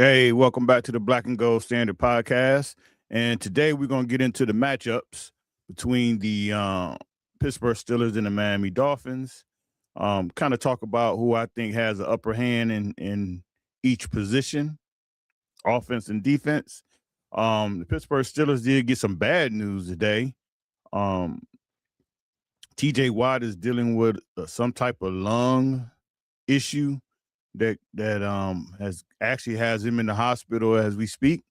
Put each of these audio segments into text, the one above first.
Hey, welcome back to the Black and Gold Standard Podcast. And today we're going to get into the matchups between the Pittsburgh Steelers and the Miami Dolphins. Kind of talk about who I think has the upper hand in each position, offense and defense. The Pittsburgh Steelers did get some bad news today. Um, TJ Watt is dealing with some type of lung issue that has him in the hospital as we speak.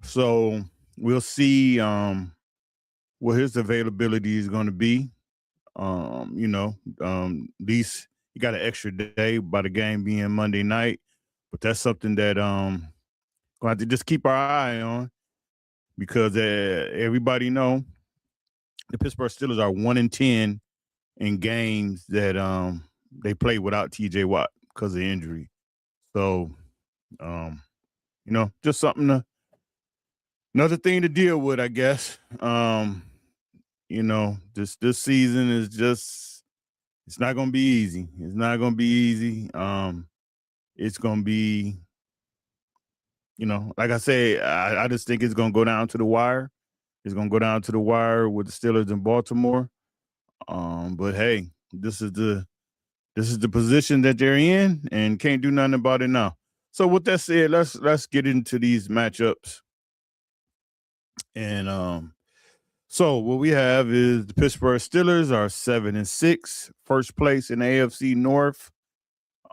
So we'll see what his availability is going to be. At least he got an extra day by the game being Monday night, but that's something that going to have to just keep our eye on because everybody know the Pittsburgh Steelers are 1-10 in games that they play without TJ Watt because of injury. So, just another thing to deal with, I guess. This season is just, it's not going to be easy. It's not going to be easy. It's going to be, like I say, I just think it's going to go down to the wire. It's going to go down to the wire with the Steelers in Baltimore. But hey, this is the position that they're in and can't do nothing about it now. So with that said, let's get into these matchups. And so what we have is the Pittsburgh Steelers are 7-6, first place in the AFC North.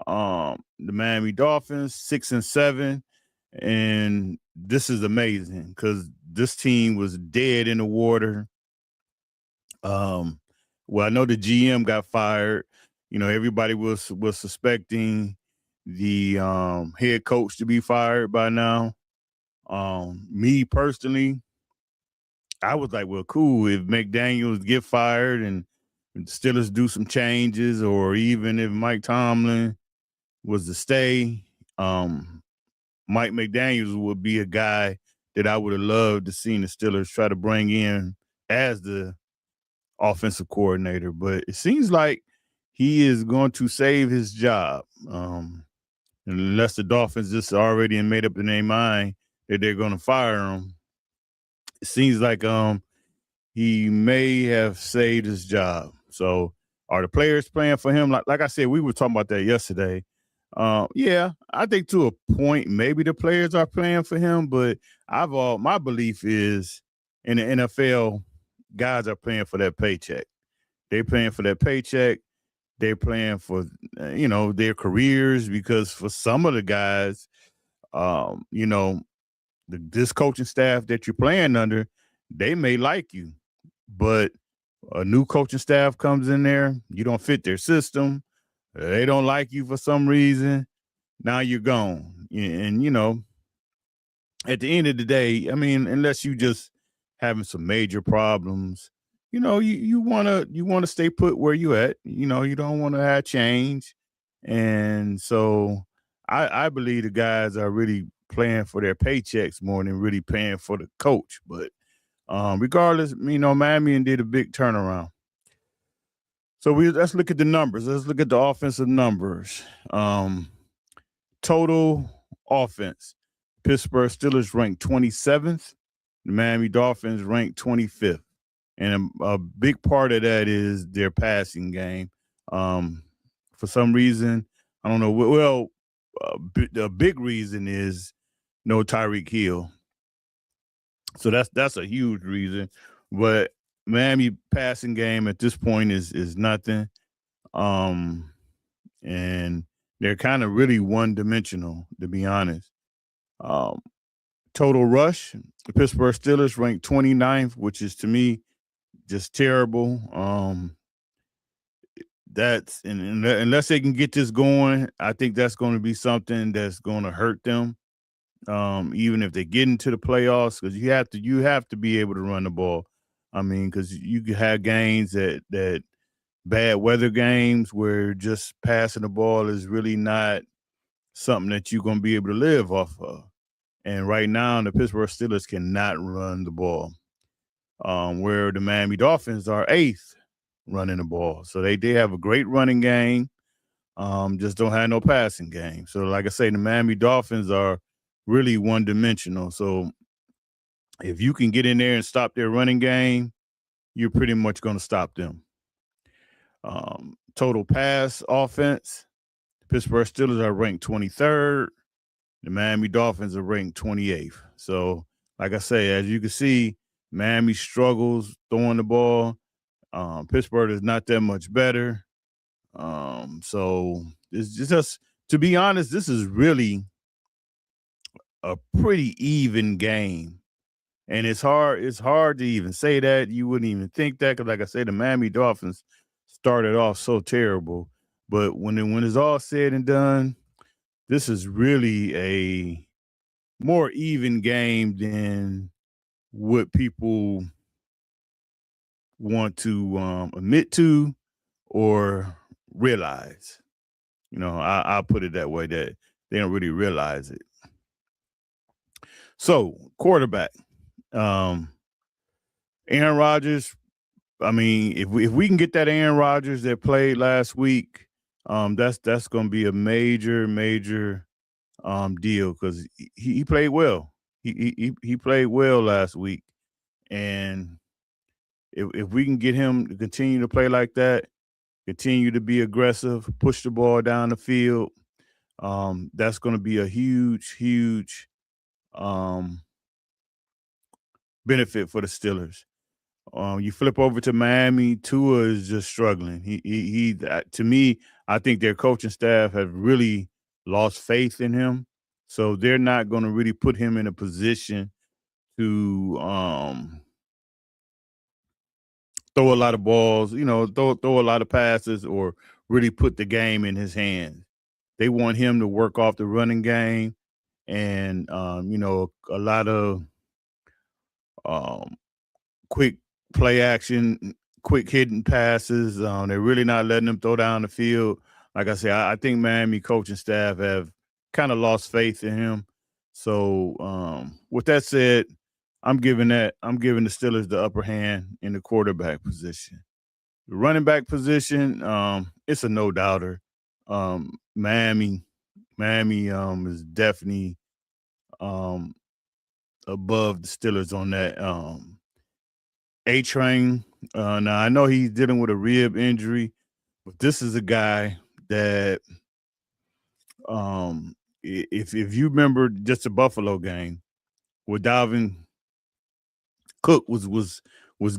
The Miami Dolphins 6-7, and this is amazing because this team was dead in the water. Well, I know the GM got fired. Everybody was suspecting the head coach to be fired by now. Me personally, I was like, well, cool. If McDaniels get fired and the Steelers do some changes, or even if Mike Tomlin was to stay, Mike McDaniels would be a guy that I would have loved to see the Steelers try to bring in as the offensive coordinator. But it seems like he is going to save his job, unless the Dolphins just already made up in their mind that they're going to fire him. It seems like he may have saved his job. So are the players playing for him? Like I said, we were talking about that yesterday. Yeah, I think to a point maybe the players are playing for him, but my belief is in the NFL, guys are playing for that paycheck. They're playing for that paycheck. They're playing for their careers, because for some of the guys, this coaching staff that you're playing under, they may like you, but a new coaching staff comes in there, you don't fit their system, they don't like you for some reason, now you're gone. And at the end of the day, I mean, unless you just having some major problems, you want to stay put where you at. You don't want to have change. And so I believe the guys are really playing for their paychecks more than really paying for the coach. But regardless, Miami did a big turnaround. So let's look at the numbers. Let's look at the offensive numbers. Total offense. Pittsburgh Steelers ranked 27th. The Miami Dolphins ranked 25th. And a big part of that is their passing game. For some reason, I don't know. Well, the big reason is no Tyreek Hill. So that's a huge reason. But Miami passing game at this point is nothing. And they're kind of really one-dimensional, to be honest. Total rush, the Pittsburgh Steelers ranked 29th, which is, to me, just terrible. Unless they can get this going, I think that's going to be something that's going to hurt them. Even if they get into the playoffs, because you have to be able to run the ball. I mean, because you could have games that bad weather games where just passing the ball is really not something that you're going to be able to live off of. And right now, the Pittsburgh Steelers cannot run the ball. Where the Miami Dolphins are 8th running the ball. So they have a great running game, just don't have no passing game. So like I say, the Miami Dolphins are really one-dimensional. So if you can get in there and stop their running game, you're pretty much going to stop them. Total pass offense, the Pittsburgh Steelers are ranked 23rd. The Miami Dolphins are ranked 28th. So, like I say, as you can see, Miami struggles throwing the ball. Pittsburgh is not that much better. So it's just, to be honest, this is really a pretty even game. And it's hard to even say that. You wouldn't even think that, because like I said, the Miami Dolphins started off so terrible. But when it's all said and done, this is really a more even game than what people want to admit to or realize. I'll put it that way, that they don't really realize it. So, quarterback. Aaron Rodgers, I mean, if we can get that Aaron Rodgers that played last week, that's going to be a major deal, because he played well. He played well last week, and if we can get him to continue to play like that, continue to be aggressive, push the ball down the field, that's going to be a huge benefit for the Steelers. You flip over to Miami, Tua is just struggling. He to me, I think their coaching staff have really lost faith in him. So they're not going to really put him in a position to throw a lot of balls, throw a lot of passes, or really put the game in his hands. They want him to work off the running game, and a lot of quick play action, quick hitting passes. They're really not letting them throw down the field. Like I say, I think Miami coaching staff have kind of lost faith in him. So with that said, I'm giving the Steelers the upper hand in the quarterback position. The running back position, it's a no doubter. Miami is definitely above the Steelers on that. A-Train, now I know he's dealing with a rib injury, but this is a guy that, if you remember just the Buffalo game, where Dalvin Cook was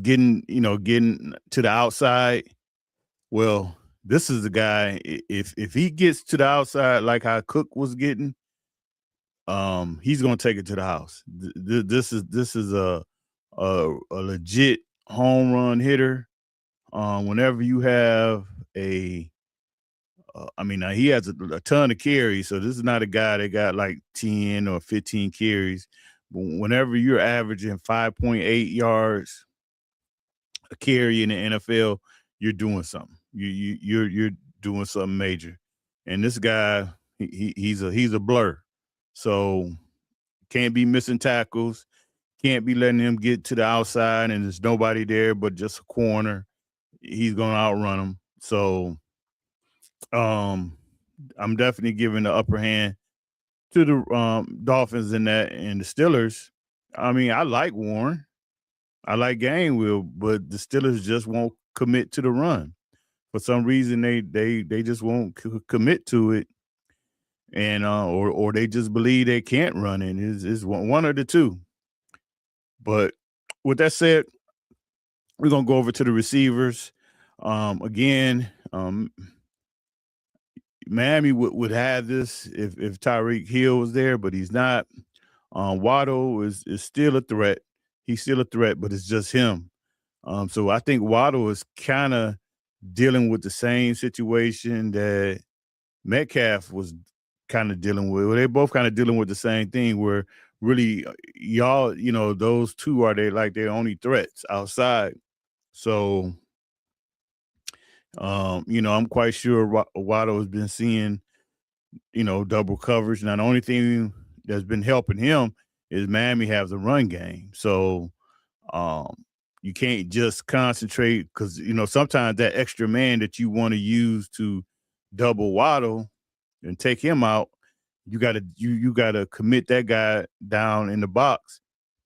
getting to the outside. Well, this is the guy. If he gets to the outside like how Cook was getting, he's gonna take it to the house. This is a legit home run hitter. Whenever you have he has a ton of carries, so this is not a guy that got like 10 or 15 carries. But whenever you're averaging 5.8 yards a carry in the NFL, you're doing something. You're doing something major. And this guy, he's a blur. So can't be missing tackles. Can't be letting him get to the outside and there's nobody there but just a corner. He's going to outrun him. So I'm definitely giving the upper hand to the Dolphins in that. And the Steelers, I mean, I like Warren. I like Gainwell, but the Steelers just won't commit to the run. For some reason, they just won't commit to it, and or they just believe they can't run it. It's one of the two. But with that said, we're gonna go over to the receivers. Again, Miami would have this if Tyreek Hill was there, but he's not. Waddle is still a threat. He's still a threat, but it's just him. So I think Waddle is kind of dealing with the same situation that Metcalf was kind of dealing with. Well, they're both kind of dealing with the same thing, where really y'all, those two are their only threats outside. So, I'm quite sure Waddle has been seeing, double coverage. Now, the only thing that's been helping him is Miami has a run game. So, you can't just concentrate, because, sometimes that extra man that you want to use to double Waddle and take him out, you gotta commit that guy down in the box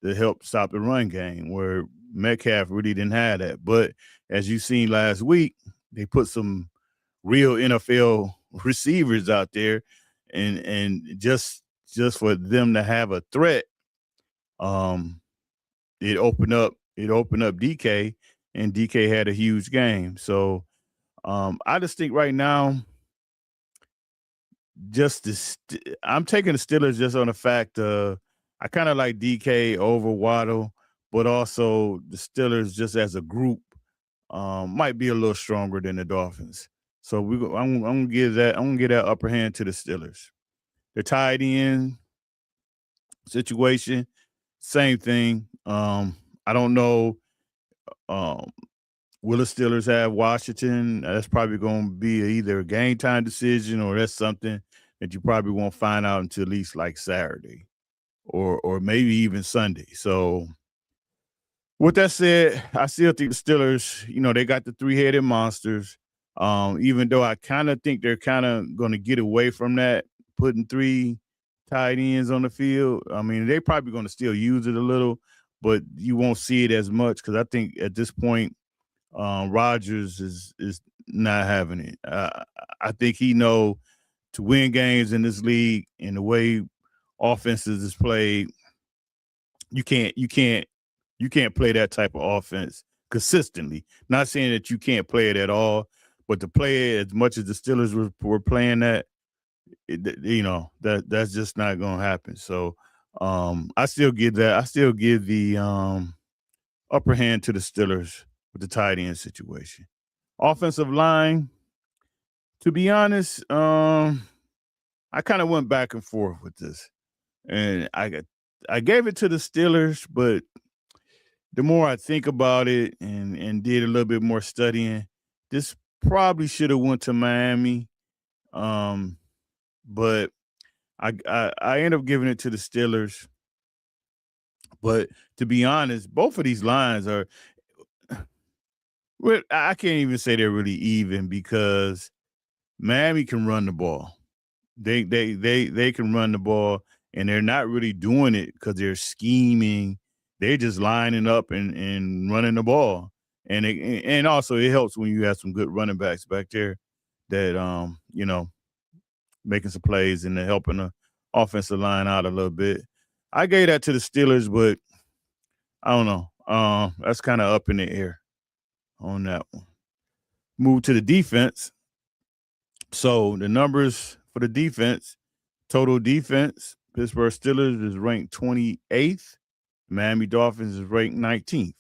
to help stop the run game, where Metcalf really didn't have that. But as you seen last week, they put some real NFL receivers out there, and just for them to have a threat, um, it opened up DK, and DK had a huge game. So I just think right now, I'm taking the Steelers just on the fact I kind of like DK over Waddle, but also the Steelers just as a group might be a little stronger than the Dolphins. So I'm gonna give that upper hand to the Steelers. The tied in situation, same thing. I don't know. Um, will the Steelers have Washington? That's probably going to be either a game time decision, or that's something that you probably won't find out until at least like Saturday, or maybe even Sunday. So with that said, I still think the Steelers, they got the three-headed monsters. Even though I kind of think they're kind of going to get away from that, putting three tight ends on the field. I mean, they're probably going to still use it a little, but you won't see it as much, because I think at this point, Rodgers is not having it. I think he know to win games in this league and the way offenses is played, you can't play that type of offense consistently. Not saying that you can't play it at all, but to play it as much as the Steelers were playing that, that's just not going to happen. So I still give the upper hand to the Steelers with the tight end situation. Offensive line, to be honest, I kind of went back and forth with this, and I gave it to the Steelers, but the more I think about it and did a little bit more studying, this probably should have went to Miami, but I end up giving it to the Steelers. But to be honest, both of these lines are. Well, I can't even say they're really even, because Miami can run the ball. They can run the ball, and they're not really doing it because they're scheming. They're just lining up and running the ball. And also it helps when you have some good running backs back there that making some plays and helping the offensive line out a little bit. I gave that to the Steelers, but I don't know. That's kind of up in the air on that one. Move to the defense. So the numbers for the defense, total defense, Pittsburgh Steelers is ranked 28th. Miami Dolphins is ranked 19th.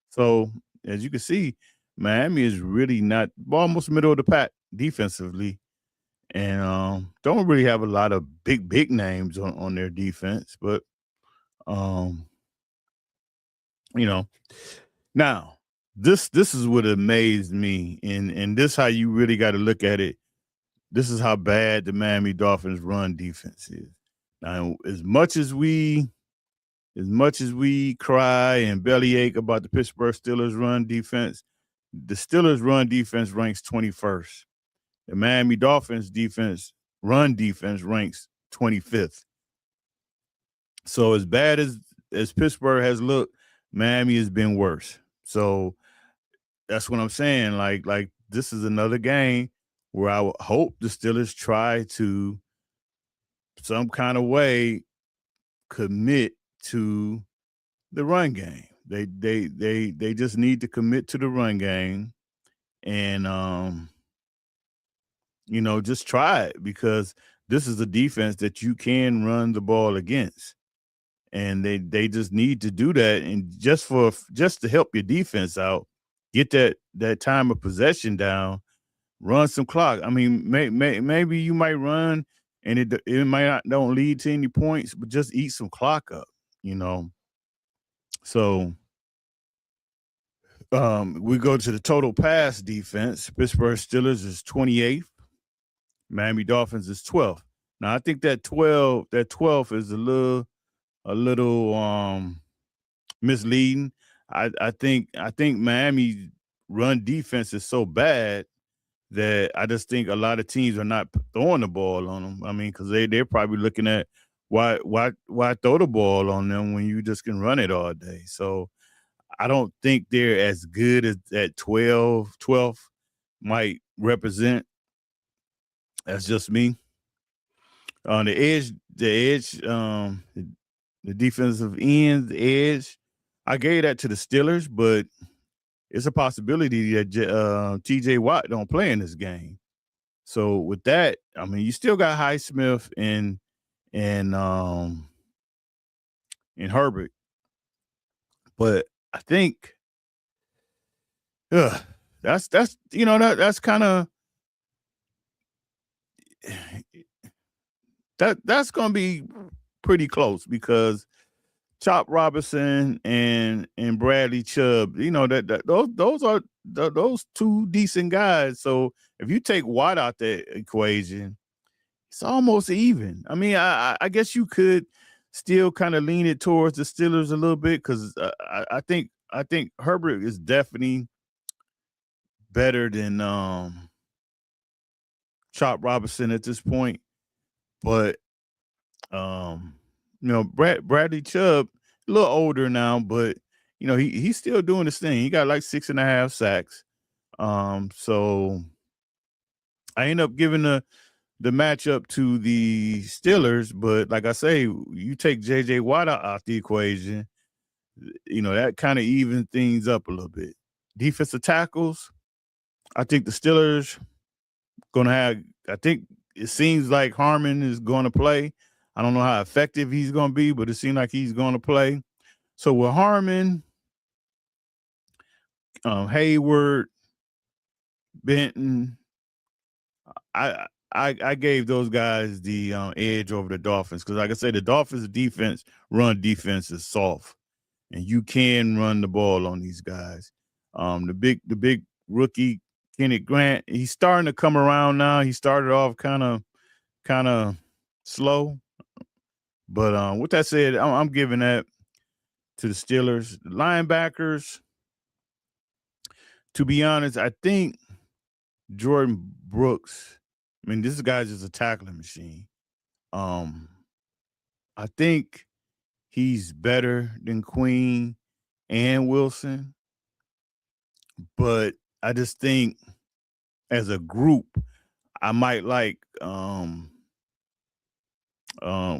So as you can see, Miami is really not almost middle of the pack defensively, and don't really have a lot of big names on their defense. But um, now this is what amazed me, and this how you really got to look at it. This is how bad the Miami Dolphins run defense is. Now, as much as we cry and bellyache about the Pittsburgh Steelers run defense, the Steelers run defense ranks 21st. The Miami Dolphins run defense ranks 25th. So as bad as Pittsburgh has looked, Miami has been worse. So that's what I'm saying. Like this is another game where I would hope the Steelers try to some kind of way commit to the run game. They just need to commit to the run game, and just try it, because this is a defense that you can run the ball against, and they just need to do that. And just to help your defense out, get that time of possession down, run some clock. I mean, maybe you might run and it might not don't lead to any points, but just eat some clock up. So we go to the total pass defense. Pittsburgh Steelers is 28th. Miami Dolphins is 12th. Now I think that 12th is a little misleading. I think Miami's run defense is so bad that I just think a lot of teams are not throwing the ball on them. I mean, because they're probably looking at why throw the ball on them when you just can run it all day. So I don't think they're as good as that 12 might represent. That's just me. On the defensive end, the edge, I gave that to the Steelers, but it's a possibility that T.J. Watt don't play in this game. So with that, I mean, you still got Highsmith and Herbert, but I think that's that's kind of that's going to be pretty close because Chop Robinson and Bradley Chubb, those are those two decent guys. So if you take Watt out the equation, it's almost even. I mean, I guess you could still kind of lean it towards the Steelers a little bit because I think Herbert is definitely better than Chop Robinson at this point, but Bradley Chubb, a little older now, but he's still doing his thing. He got like 6.5 sacks. So I end up giving the matchup to the Steelers, but like I say, you take J.J. Watt out the equation, that kind of even things up a little bit. Defensive tackles, I think the Steelers going to have, I think it seems like Harmon is going to play. I don't know how effective he's going to be, but it seems like he's going to play. So with Harmon, Hayward, Benton, I gave those guys the edge over the Dolphins because, like I said, the Dolphins' run defense is soft, and you can run the ball on these guys. The big rookie Kenneth Grant, he's starting to come around now. He started off kind of slow, but with that said, I'm giving that to the Steelers. The linebackers, to be honest, I think Jordan Brooks. I mean, this guy's just a tackling machine. I think he's better than Queen and Wilson, but I just think as a group, I might like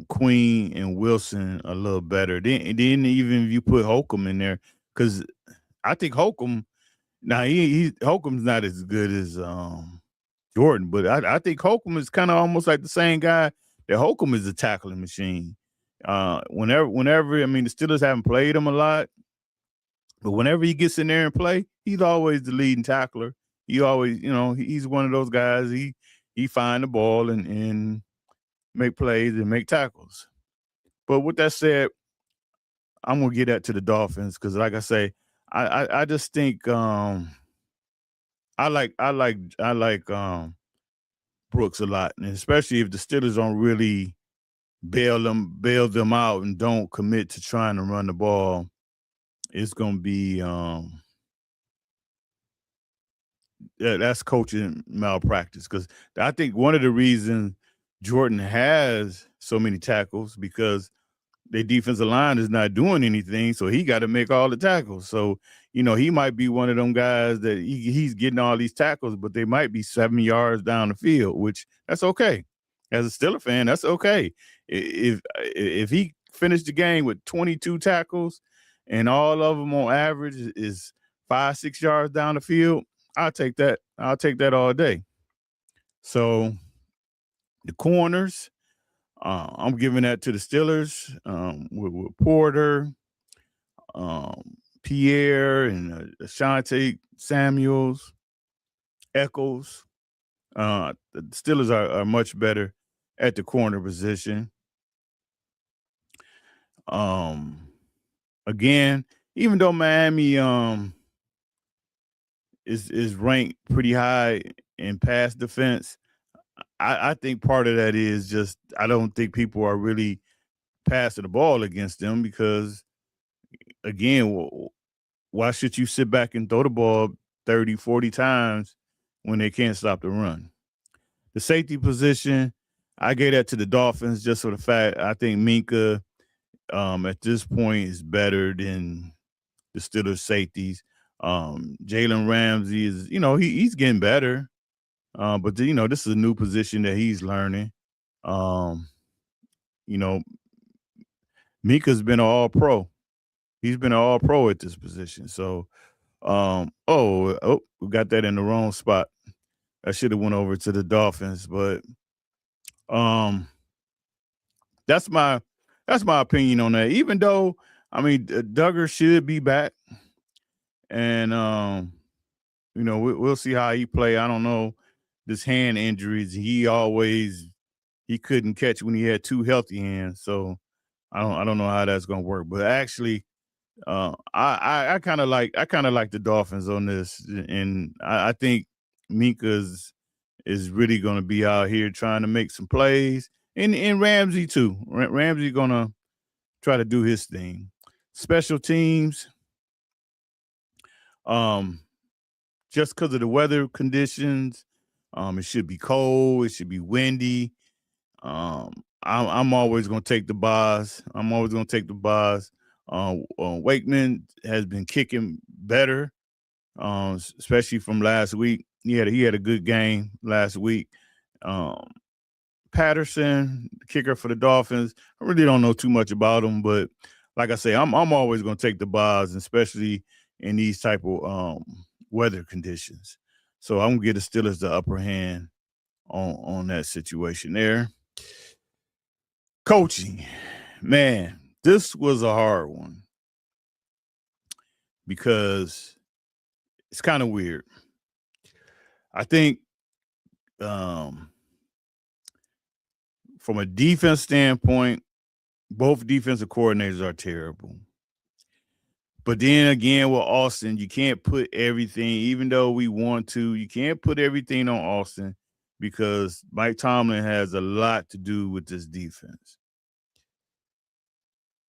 Queen and Wilson a little better. Then even if you put Holcomb in there, because I think Holcomb. Now Holcomb's not as good as Jordan, but I think Holcomb is kind of almost like the same guy that Holcomb is a tackling machine. Whenever I mean the Steelers haven't played him a lot, but whenever he gets in there and play, he's always the leading tackler. He always, he's one of those guys. He find the ball and make plays and make tackles. But with that said, I'm gonna give that to the Dolphins because, like I say, I just think I like Brooks a lot, and especially if the Steelers don't really bail them out and don't commit to trying to run the ball, it's gonna be that's coaching malpractice. Because I think one of the reasons Jordan has so many tackles because their defensive line is not doing anything, so he got to make all the tackles. So, he might be one of them guys that he's getting all these tackles, but they might be 7 yards down the field, which that's okay. As a Steeler fan, that's okay. If he finished the game with 22 tackles and all of them on average is 5-6 yards down the field, I'll take that. I'll take that all day. So the corners, I'm giving that to the Steelers with Porter, Pierre, and Ashanti Samuels, Echols. The Steelers are much better at the corner position. Again, even though Miami is ranked pretty high in pass defense, I think part of that is just I don't think people are really passing the ball against them because, again, why should you sit back and throw the ball 30, 40 times when they can't stop the run. The safety position, I gave that to the Dolphins just for the fact I think Minka at this point is better than the Steelers safeties. Jalen Ramsey is, he's getting better. But this is a new position that he's learning. Um, you know, Minka's been an all pro. He's been an all pro at this position. So we got that in the wrong spot. I should have went over to the Dolphins, but that's my opinion on that. Even though Duggar should be back, and we'll see how he play. I don't know this hand injuries. He couldn't catch when he had two healthy hands, so I don't know how that's gonna work. But actually, I kind of like the Dolphins on this, and I think Minka is really going to be out here trying to make some plays, and Ramsey too. Ramsey gonna try to do his thing. Special teams, just because of the weather conditions, it should be cold, it should be windy. I'm always gonna take the bars. Wakeman has been kicking better, especially from last week. He had a good game last week. Patterson, kicker for the Dolphins. I really don't know too much about him, but like I say, I'm always going to take the bars, especially in these type of weather conditions. So I'm gonna get the Steelers the upper hand on that situation there. Coaching, man, this was a hard one because it's kind of weird. I think from a defense standpoint, both defensive coordinators are terrible. But then again, with Austin, you can't put everything, even though we want to, you can't put everything on Austin because Mike Tomlin has a lot to do with this defense.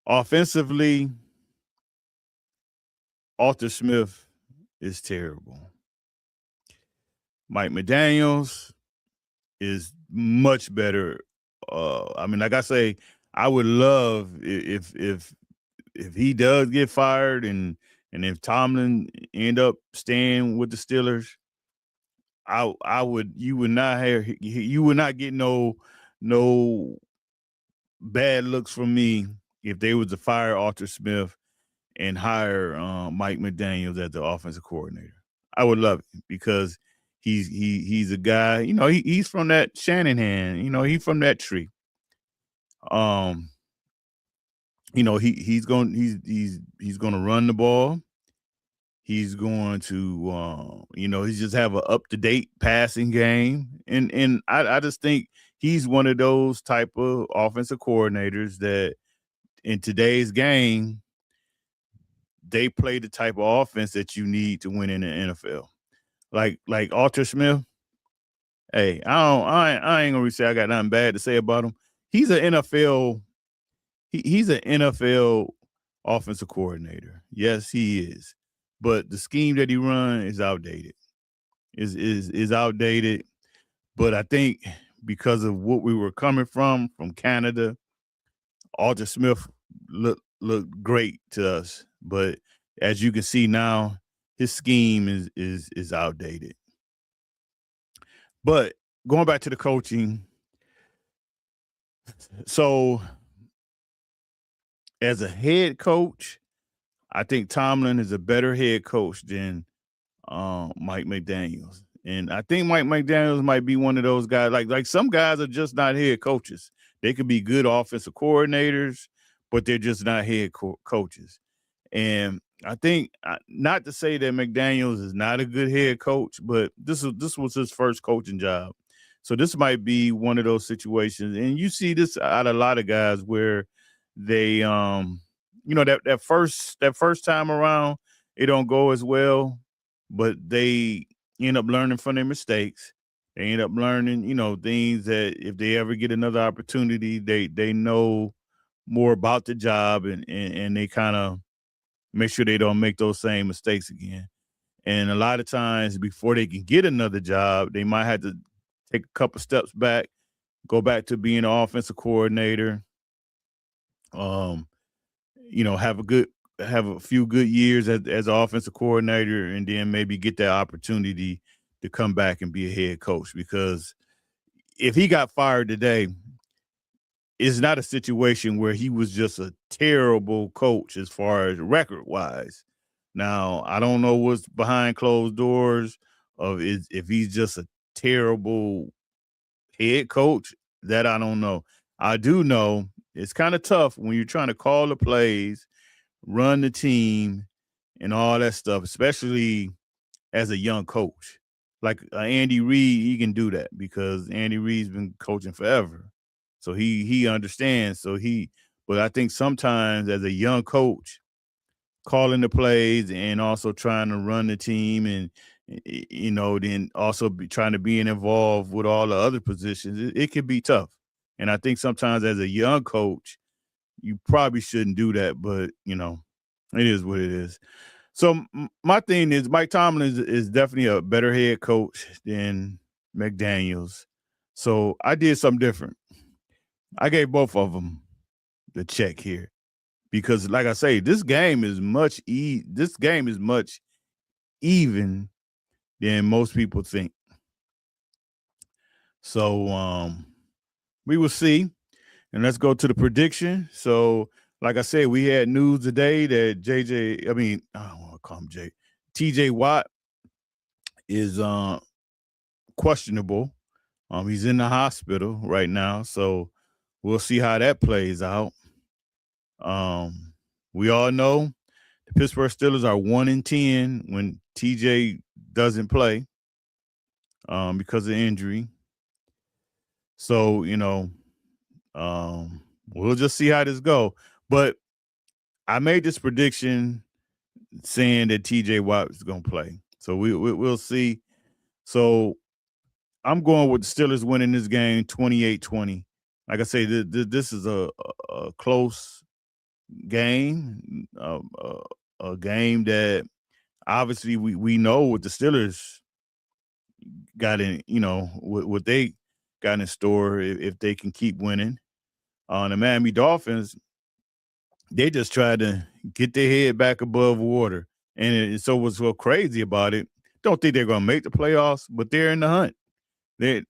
Offensively, Arthur Smith is terrible. Mike McDaniels is much better. Like I say, I would love if he does get fired and if Tomlin end up staying with the Steelers, you would not get no bad looks from me if they was to fire Arthur Smith and hire Mike McDaniels as the offensive coordinator. I would love it because he's a guy, he's from that Shanahan, he's from that tree. He's going to run the ball. He's going to he's just have an up-to-date passing game. And I just think he's one of those type of offensive coordinators that in today's game, they play the type of offense that you need to win in the NFL. Like Arthur Smith. Hey, I ain't gonna say I got nothing bad to say about him. He's an NFL. He's an NFL offensive coordinator. Yes, he is. But the scheme that he runs is outdated. Is outdated. But I think because of what we were coming from Canada, Arthur Smith looked great to us. But as you can see now, his scheme is outdated. But going back to the coaching, so as a head coach, I think Tomlin is a better head coach than Mike McDaniels. And I think Mike McDaniels might be one of those guys. Like some guys are just not head coaches. They could be good offensive coordinators, but they're just not head coaches. And I think, not to say that McDaniels is not a good head coach, but this was his first coaching job. So this might be one of those situations. And you see this out of a lot of guys where they that first time around, it don't go as well, but they end up learning from their mistakes. They end up learning, things that if they ever get another opportunity, they know more about the job and they kind of make sure they don't make those same mistakes again. And a lot of times before they can get another job, they might have to take a couple steps back, go back to being an offensive coordinator, have a few good years as an offensive coordinator, and then maybe get that opportunity to come back and be a head coach. Because if he got fired today, it's not a situation where he was just a terrible coach as far as record wise. Now, I don't know what's behind closed doors if he's just a terrible head coach. That I don't know. I do know it's kind of tough when you're trying to call the plays, run the team, and all that stuff, especially as a young coach. Like Andy Reid, he can do that because Andy Reid's been coaching forever. So he understands. But I think sometimes as a young coach, calling the plays and also trying to run the team and then also trying to be involved with all the other positions, it can be tough. And I think sometimes as a young coach, you probably shouldn't do that, but it is what it is. So my thing is Mike Tomlin is definitely a better head coach than McDaniels. So I did something different. I gave both of them the check here because, like I say, this game is much even than most people think. So we will see. And let's go to the prediction. So, like I said, we had news today that I don't want to call him Jay. TJ Watt is questionable. He's in the hospital right now. So we'll see how that plays out. We all know the Pittsburgh Steelers are 1-10 when TJ doesn't play because of injury. So, we'll just see how this go. But I made this prediction saying that TJ Watt is going to play. So we'll see. So I'm going with the Steelers winning this game 28-20. Like I say, this is a close game, a game that obviously we know what the Steelers got in, what they got in store if they can keep winning. The Miami Dolphins, they just tried to get their head back above water. And so what's so crazy about it, don't think they're going to make the playoffs, but they're in the hunt. They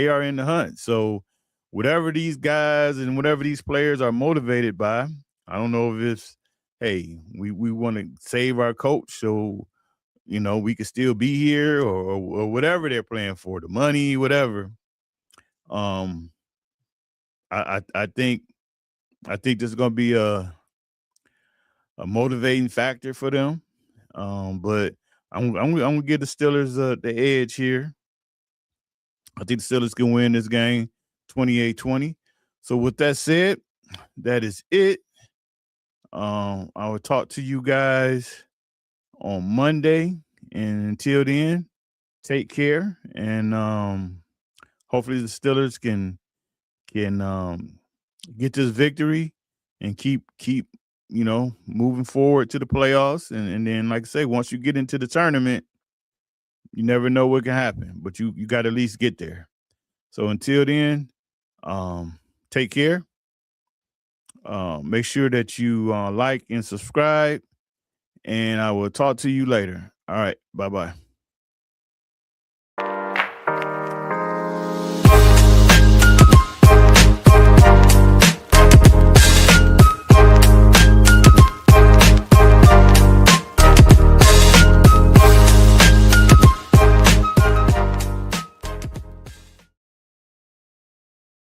are in the hunt. So whatever these guys and whatever these players are motivated by, I don't know if it's, hey, we want to save our coach so, we can still be here or whatever they're playing for, the money, whatever. I think this is going to be a motivating factor for them. But I'm going to give the Steelers the edge here. I think the Steelers can win this game 28-20. So with that said, that is it. I will talk to you guys on Monday. And until then, take care. And hopefully the Steelers can get this victory and keep moving forward to the playoffs. And then, like I say, once you get into the tournament, you never know what can happen, but you got to at least get there. So until then, take care. Make sure that you like and subscribe, and I will talk to you later. All right. Bye-bye.